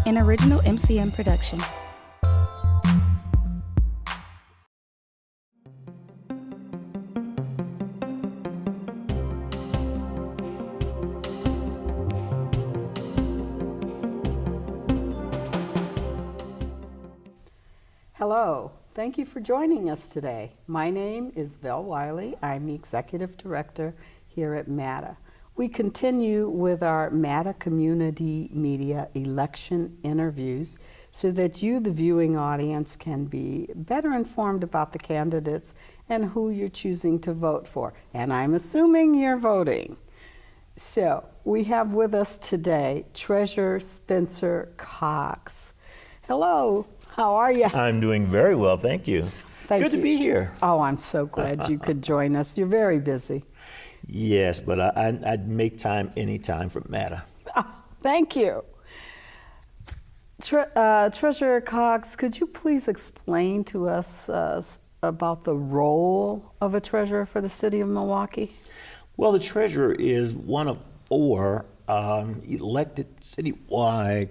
an original MCM production. Hello, thank you for joining us today. My name is Wiley. I'm the Executive Director here at MATA. We continue with our MATA Community Media election interviews so that you, the viewing audience, can be better informed about the candidates and who you're choosing to vote for. And I'm assuming you're voting. So we have with us today Treasurer Spencer Coggs. Hello, how are you? I'm doing very well, thank you. Good to be here. Oh, I'm so glad you could join us. You're very busy. Yes, but I'd make time anytime for MATA. Oh, thank you. Treasurer Coggs, could you please explain to us about the role of a treasurer for the city of Milwaukee? Well, the treasurer is one of four elected citywide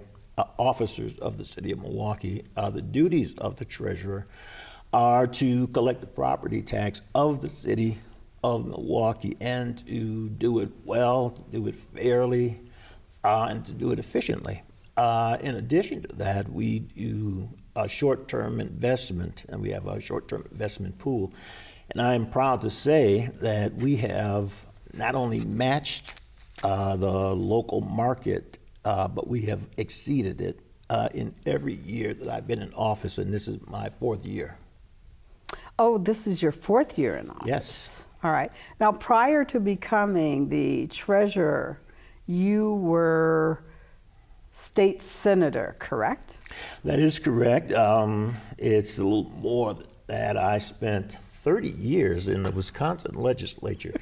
officers of the city of Milwaukee. The duties of the treasurer are to collect the property tax of the city of Milwaukee and to do it well, to do it fairly, and to do it efficiently. In addition to that, we do a short-term investment, and we have a short-term investment pool. And I'm proud to say that we have not only matched the local market, but we have exceeded it in every year that I've been in office, and this is my fourth year. Oh, this is your fourth year in office? Yes. All right. Now, prior to becoming the treasurer, you were state senator, correct? That is correct. It's a little more than that. I spent 30 years in the Wisconsin legislature.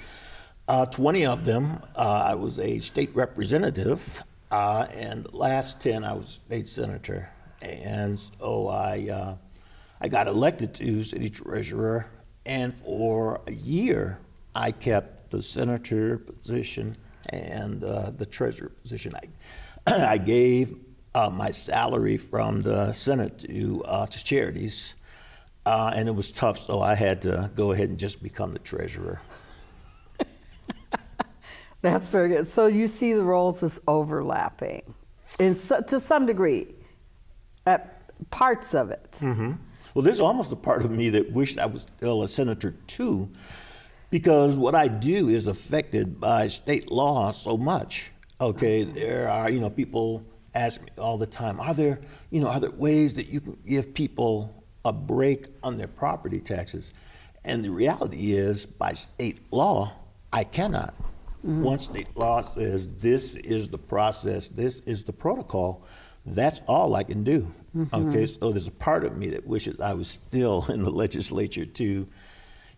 20 of them, I was a state representative, and the last 10, I was state senator. And so I got elected to city treasurer, and for a year, I kept the senator position and the treasurer position. I gave my salary from the Senate to charities, and it was tough, so I had to go ahead and just become the treasurer. That's very good. So you see the roles as overlapping, to some degree, parts of it. Mm-hmm. Well, there's almost a part of me that wished I was still a senator too, because what I do is affected by state law so much. Okay, there are, people ask me all the time, are there ways that you can give people a break on their property taxes? And the reality is, by state law, I cannot. Mm-hmm. Once state law says this is the process, this is the protocol, that's all I can do. Mm-hmm. Okay, so there's a part of me that wishes I was still in the legislature to,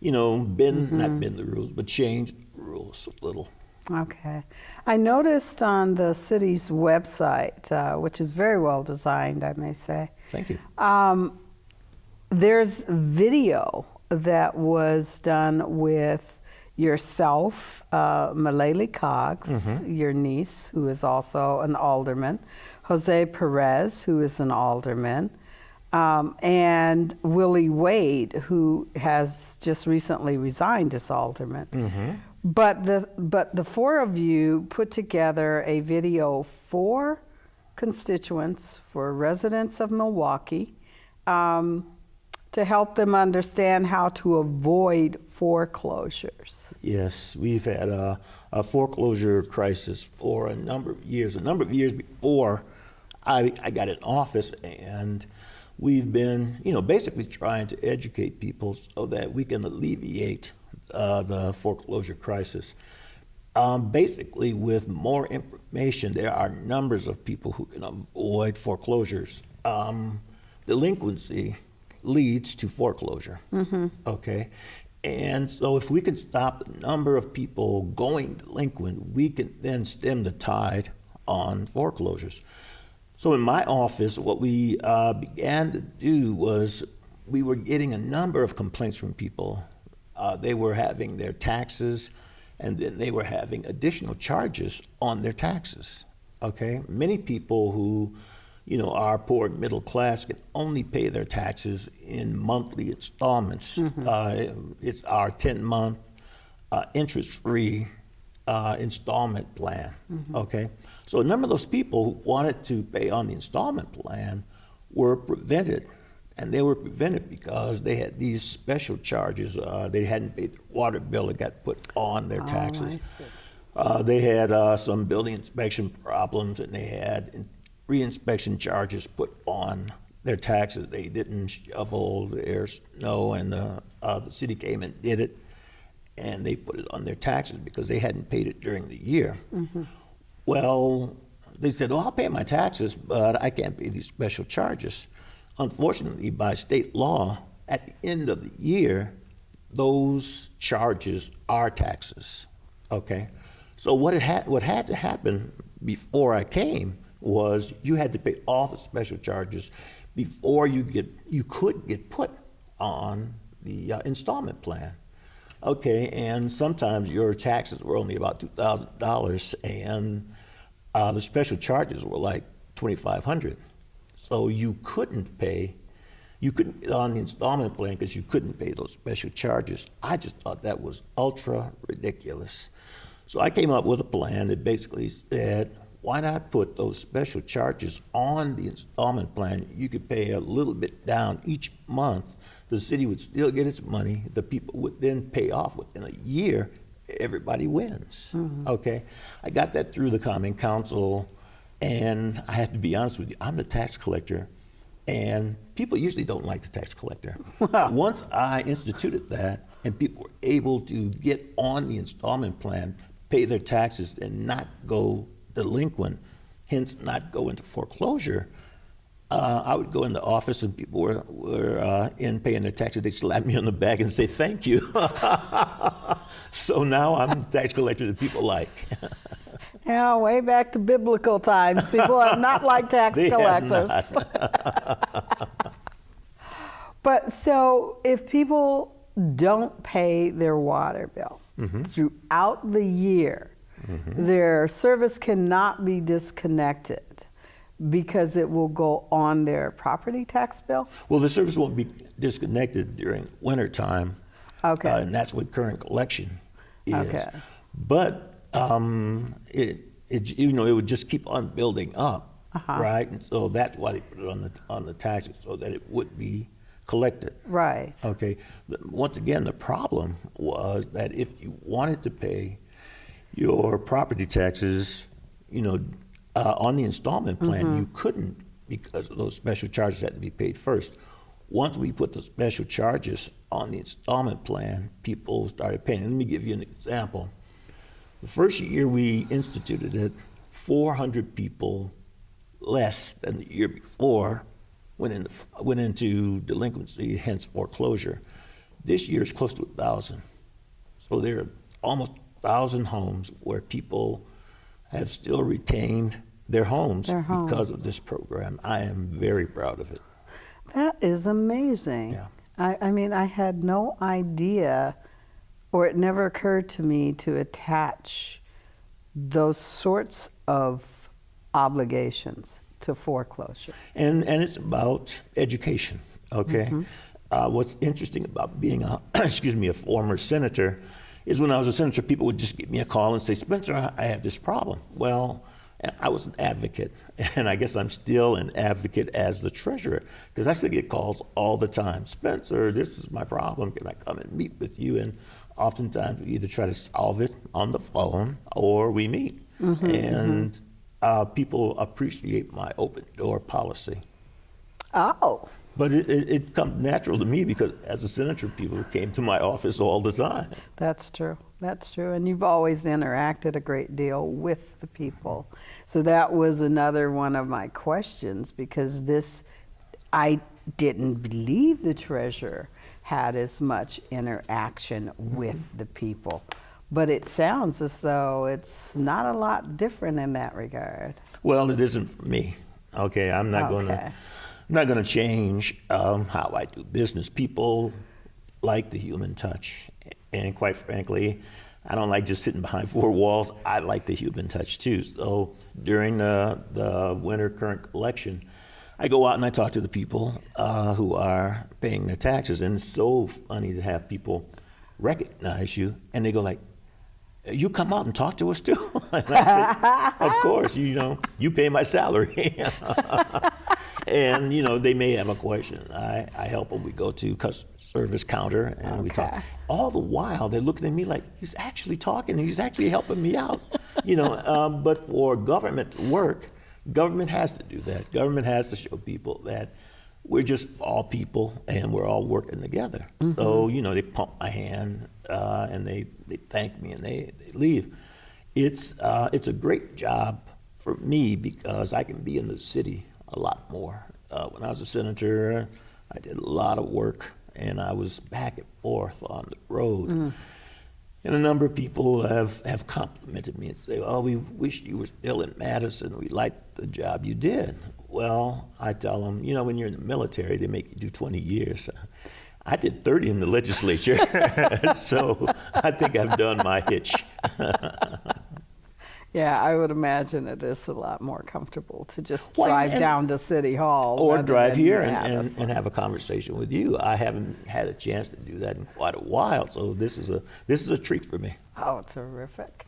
not bend the rules, but change the rules a little. Okay. I noticed on the city's website, which is very well designed, I may say. Thank you. There's video that was done with yourself, Milwaukee Coggs, your niece, who is also an alderman, Jose Perez, who is an alderman, and Willie Wade, who has just recently resigned as alderman. Mm-hmm. But the four of you put together a video for constituents, for residents of Milwaukee, to help them understand how to avoid foreclosures. Yes, we've had a foreclosure crisis for a number of years before I got in office, and we've been, basically trying to educate people so that we can alleviate the foreclosure crisis. Basically, with more information, there are numbers of people who can avoid foreclosures. Delinquency leads to foreclosure, okay? And so if we can stop the number of people going delinquent, we can then stem the tide on foreclosures. So in my office, what we began to do was we were getting a number of complaints from people. They were having their taxes, and then they were having additional charges on their taxes, okay? Many people who our poor middle class can only pay their taxes in monthly installments. It's our 10-month interest-free installment plan, okay? So a number of those people who wanted to pay on the installment plan were prevented. And they were prevented because they had these special charges. They hadn't paid their water bill that got put on their taxes. They had some building inspection problems, and they had re-inspection charges put on their taxes. They didn't shovel their snow, and the city came and did it, and they put it on their taxes because they hadn't paid it during the year. Well, they said, I'll pay my taxes, but I can't pay these special charges. Unfortunately, by state law, at the end of the year, those charges are taxes, okay? So what had to happen before I came was you had to pay all the special charges before you could get put on the installment plan. Okay, and sometimes your taxes were only about $2,000, and the special charges were like $2,500. So you couldn't get on the installment plan because you couldn't pay those special charges. I just thought that was ultra ridiculous. So I came up with a plan that basically said, why not put those special charges on the installment plan? You could pay a little bit down each month. The city would still get its money. The people would then pay off within a year. Everybody wins, okay? I got that through the Common Council. And I have to be honest with you, I'm the tax collector, and people usually don't like the tax collector. Once I instituted that, and people were able to get on the installment plan, pay their taxes, and not go delinquent, hence not go into foreclosure, I would go in the office and people were in paying their taxes. They'd slap me on the back and say, thank you. So now I'm the tax collector that people like. Yeah, way back to biblical times. People are not like tax collectors. But so if people don't pay their water bill throughout the year, their service cannot be disconnected because it will go on their property tax bill? Well, the service won't be disconnected during winter time. Okay. And that's what current collection is. Okay. But it would just keep on building up, right? And so that's why they put it on the taxes, so that it would be collected. Right. Okay. Once again, the problem was that if you wanted to pay your property taxes, on the installment plan, you couldn't because those special charges had to be paid first. Once we put the special charges on the installment plan, people started paying. Let me give you an example. The first year we instituted it, 400 people less than the year before went into delinquency, hence foreclosure. This year is close to 1,000. So there are almost 1,000 homes where people have still retained their homes because of this program. I am very proud of it. That is amazing. Yeah. I mean, I had no idea, or it never occurred to me to attach those sorts of obligations to foreclosure. And it's about education, okay? What's interesting about being a former senator is when I was a senator, people would just give me a call and say, Spencer, I have this problem. Well, I was an advocate, and I guess I'm still an advocate as the treasurer, because I still get calls all the time. Spencer, this is my problem. Can I come and meet with you? And oftentimes we either try to solve it on the phone or we meet. And people appreciate my open door policy. Oh. But it comes natural to me because as a senator, people came to my office all the time. That's true. That's true. And you've always interacted a great deal with the people. So that was another one of my questions, because I didn't believe the treasurer had as much interaction with the people. But it sounds as though it's not a lot different in that regard. Well, it isn't for me. Okay, I'm not going to change how I do business. People like the human touch, and quite frankly, I don't like just sitting behind four walls. I like the human touch too. So during the winter current election, I go out and I talk to the people who are paying their taxes, and it's so funny to have people recognize you, and they go like, "You come out and talk to us too?" And I say, "Of course, you pay my salary." And they may have a question. I help them. We go to customer service counter and we talk. All the while they're looking at me like, he's actually talking. He's actually helping me out. But for government to work, government has to do that. Government has to show people that we're just all people and we're all working together. Mm-hmm. So, they pump my hand and they thank me and they leave. It's a great job for me because I can be in the city a lot more. When I was a senator, I did a lot of work and I was back and forth on the road. Mm. And a number of people have complimented me and say, "Oh, we wish you were still in Madison. We liked the job you did." Well, I tell them, when you're in the military, they make you do 20 years. I did 30 in the legislature, so I think I've done my hitch. Yeah, I would imagine it is a lot more comfortable to just drive down to City Hall. Or drive here and have a conversation with you. I haven't had a chance to do that in quite a while, so this is a treat for me. Oh, terrific.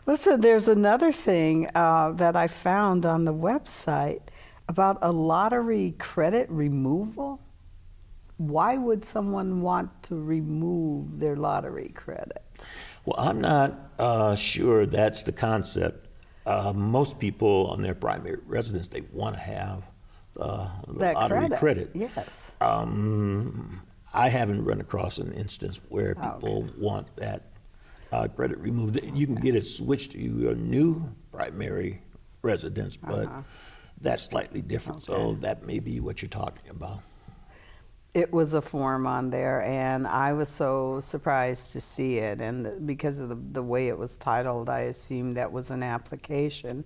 Listen, there's another thing that I found on the website about a lottery credit removal. Why would someone want to remove their lottery credit? Well, I'm not sure that's the concept. Most people on their primary residence, they want to have the lottery credit. Yes. I haven't run across an instance where people want that credit removed. You can get it switched to your new primary residence, but that's slightly different. Okay. So that may be what you're talking about. It was a form on there, and I was so surprised to see it. And because of the way it was titled, I assumed that was an application.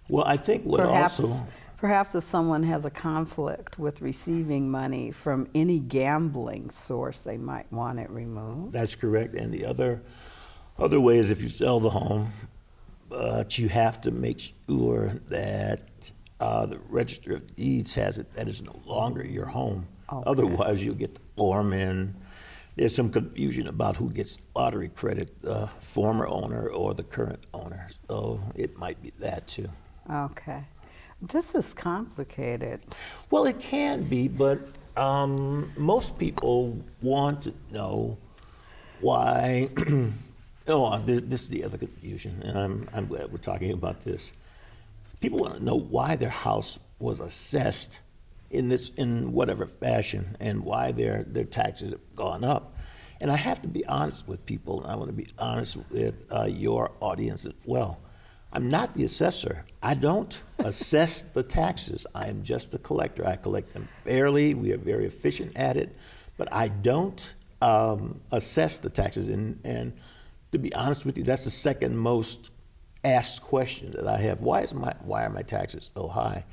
Well, I think perhaps if someone has a conflict with receiving money from any gambling source, they might want it removed. That's correct. And the other way is if you sell the home, but you have to make sure that the Register of Deeds has it that is no longer your home. Okay. Otherwise, you'll get the form, and there's some confusion about who gets lottery credit, the former owner or the current owner. So it might be that too. Okay. This is complicated. Well, it can be, but most people want to know why. This is the other confusion, and I'm glad we're talking about this. People want to know why their house was assessed in whatever fashion, and why their taxes have gone up. And I have to be honest with people, and I want to be honest with your audience as well. I'm not the assessor. I don't assess the taxes. I am just a collector. I collect them fairly. We are very efficient at it, but I don't assess the taxes. And to be honest with you, that's the second most asked question that I have. Why are my taxes so high?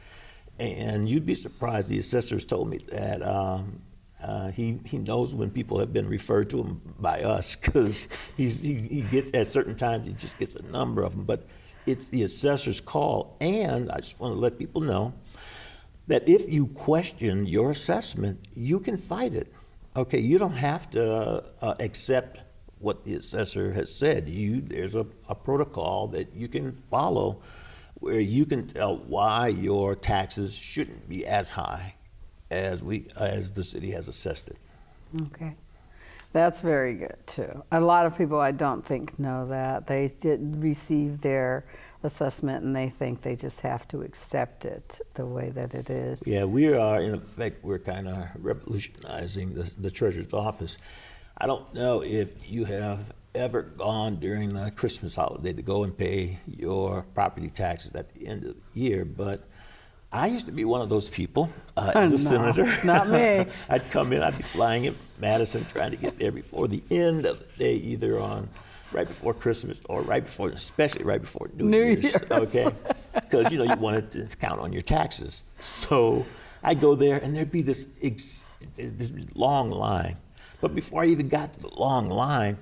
And you'd be surprised. The assessors told me that he knows when people have been referred to him by us, because he gets at certain times, he just gets a number of them. But it's the assessor's call. And I just want to let people know that if you question your assessment, you can fight it. Okay, you don't have to accept what the assessor has said. There's a protocol that you can follow where you can tell why your taxes shouldn't be as high as the city has assessed it. Okay. That's very good too. A lot of people, I don't think, know that. They did receive their assessment and they think they just have to accept it the way that it is. Yeah, we are, in effect, we're kind of revolutionizing the Treasurer's Office. I don't know if you have ever gone during the Christmas holiday to go and pay your property taxes at the end of the year, but I used to be one of those people as a senator. Not me. I'd come in, I'd be flying in Madison, trying to get there before the end of the day, either right before Christmas or especially right before New Year's. Okay, because you wanted to count on your taxes. So I go there, and there'd be this long line. But before I even got to the long line,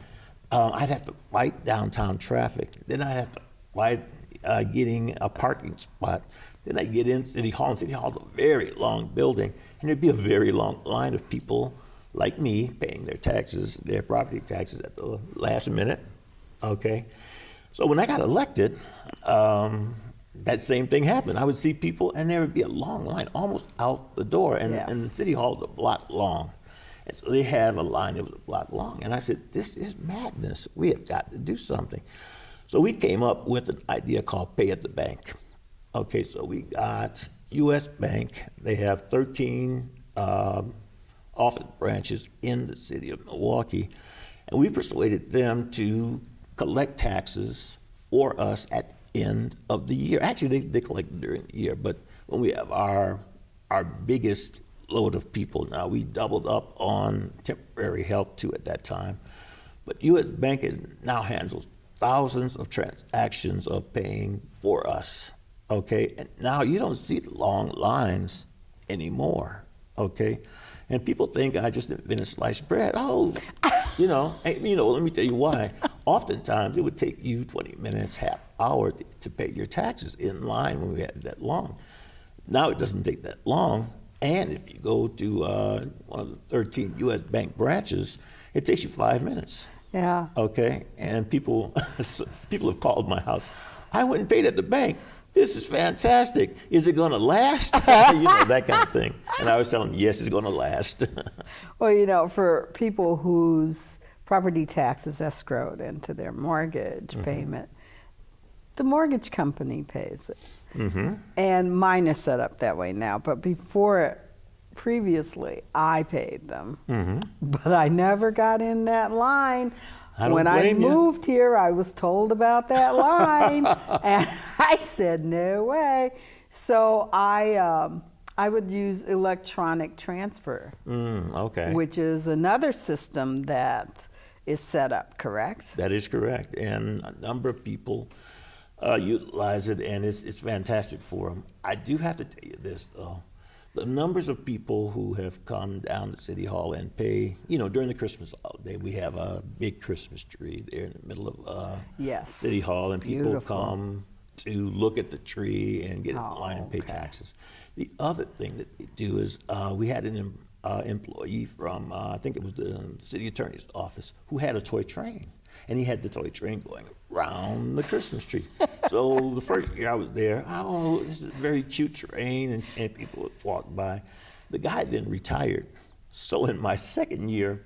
I'd have to fight downtown traffic. Then I'd have to fight getting a parking spot. Then I'd get in City Hall, and City Hall's a very long building, and there'd be a very long line of people like me paying their taxes, their property taxes at the last minute, okay? So when I got elected, that same thing happened. I would see people, and there would be a long line almost out the door, and, Yes. and the City Hall is a block long. And so they had a line that was a block long, and I said, this is madness. We have got to do something. So we came up with an idea called Pay at the Bank. Okay, so we got U.S. Bank. They have 13 office branches in the city of Milwaukee, and we persuaded them to collect taxes for us at the end of the year. Actually, they collect during the year, but when we have our biggest load of people now, we doubled up on temporary help too at that time. But U.S. Bank now handles thousands of transactions of paying for us, okay? And now you don't see long lines anymore, okay? And people think I just invented sliced bread. Oh, let me tell you why. Oftentimes, it would take you 20 minutes, half hour to pay your taxes in line when we had that long. Now it doesn't take that long. And if you go to one of the 13 U.S. Bank branches, it takes you 5 minutes. Yeah. Okay, and people have called my house. I went and paid at the bank. This is fantastic. Is it going to last? That kind of thing. And I was telling them, yes, it's going to last. Well, for people whose property tax is escrowed into their mortgage payment, the mortgage company pays it. Mm-hmm. And mine is set up that way now. But previously, I paid them. Mm-hmm. But I never got in that line. When I moved here, I was told about that line, and I said, no way. So I would use electronic transfer, which is another system that is set up, correct? That is correct, and a number of people utilize it, and it's fantastic for them. I do have to tell you this, though. The numbers of people who have come down to City Hall and pay, during the Christmas holiday, we have a big Christmas tree there in the middle of City Hall, and people come to look at the tree and get in line and pay taxes. The other thing that they do is we had an employee from, I think it was the city attorney's office, who had a toy train. And he had the toy train going around the Christmas tree. So the first year I was there, this is a very cute train, and people would walk by. The guy then retired. So in my second year,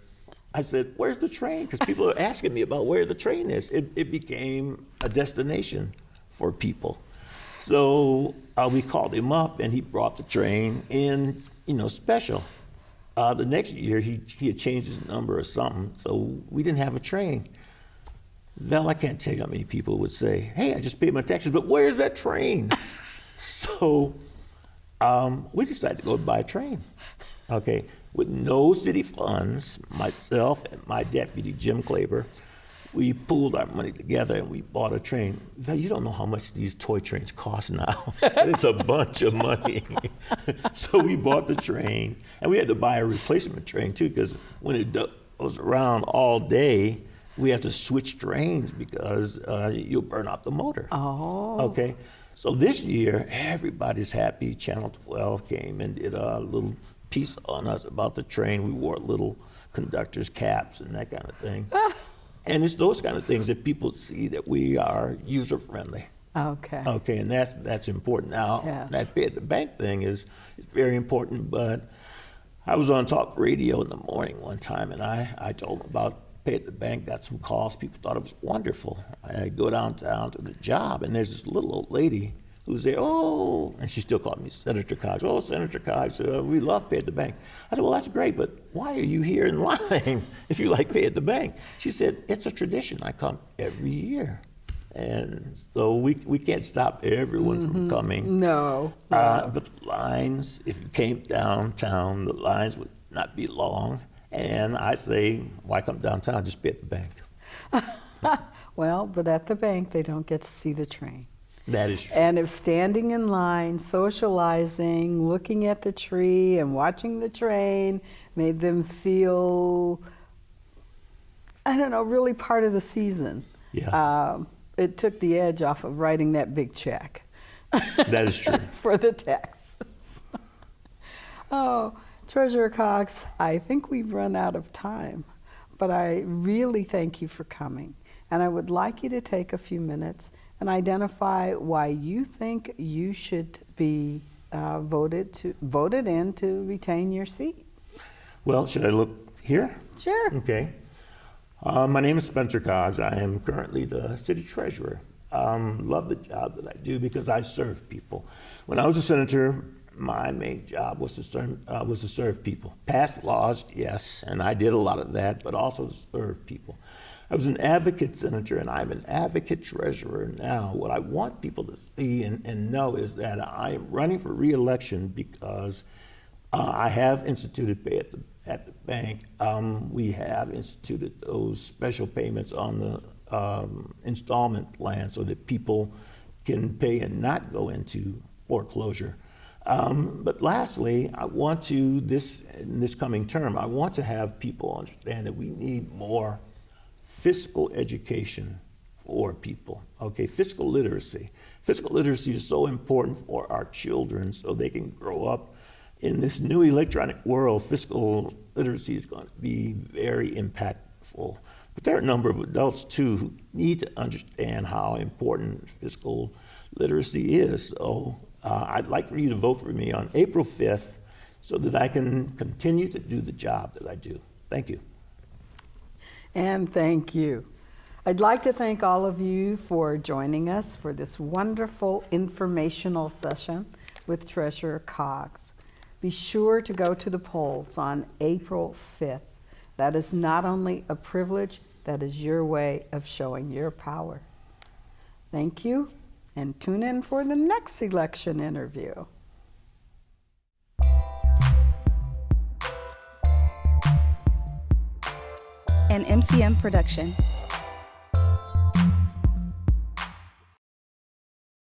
I said, where's the train? Because people are asking me about where the train is. It became a destination for people. So we called him up, and he brought the train in, special. The next year, he had changed his number or something, so we didn't have a train. Well, I can't tell you how many people would say, hey, I just paid my taxes, but where's that train? So we decided to go buy a train, okay? With no city funds, myself and my deputy, Jim Klaber, we pooled our money together and we bought a train. Well, you don't know how much these toy trains cost now. It's a bunch of money. So we bought the train, and we had to buy a replacement train too, because when it goes around all day, we have to switch trains because you'll burn out the motor. Oh. Okay. So this year, everybody's happy. Channel 12 came and did a little piece on us about the train. We wore little conductor's caps and that kind of thing. And it's those kind of things that people see that we are user-friendly. Okay. Okay, and that's important. Now, Yes. that pay at the bank thing is very important, but I was on talk radio in the morning one time, and I told them about pay at the bank, got some calls. People thought it was wonderful. I go downtown to the job, and there's this little old lady who's there, and she still called me Senator Coggs. Oh, Senator Coggs, we love pay at the bank. I said, well, that's great, but why are you here in line if you like pay at the bank? She said, it's a tradition. I come every year. And so we can't stop everyone from coming. No. But the lines, if you came downtown, the lines would not be long. And I say, why come downtown? Just pay at the bank. Well, but at the bank, they don't get to see the train. That is true. And if standing in line, socializing, looking at the tree and watching the train made them feel I don't know, really part of the season. Yeah. It took the edge off of writing that big check. That is true. For the taxes. Oh, Treasurer Coggs, I think we've run out of time, but I really thank you for coming. And I would like you to take a few minutes and identify why you think you should be voted in to retain your seat. Well, should I look here? Sure. Okay. My name is Spencer Coggs. I am currently the city treasurer. Love the job that I do because I serve people. When I was a senator, my main job was to serve people. Pass laws, yes, and I did a lot of that, but also to serve people. I was an advocate senator, and I'm an advocate treasurer now. What I want people to see and know is that I am running for re-election because I have instituted pay at the bank. We have instituted those special payments on the installment plan so that people can pay and not go into foreclosure. But lastly, I want to, in this coming term, I want to have people understand that we need more fiscal education for people, okay? Fiscal literacy. Fiscal literacy is so important for our children so they can grow up in this new electronic world. Fiscal literacy is going to be very impactful. But there are a number of adults, too, who need to understand how important fiscal literacy is. So I'd like for you to vote for me on April 5th so that I can continue to do the job that I do. Thank you. And thank you. I'd like to thank all of you for joining us for this wonderful informational session with Treasurer Coggs. Be sure to go to the polls on April 5th. That is not only a privilege, that is your way of showing your power. Thank you, and tune in for the next election interview. An MCM production.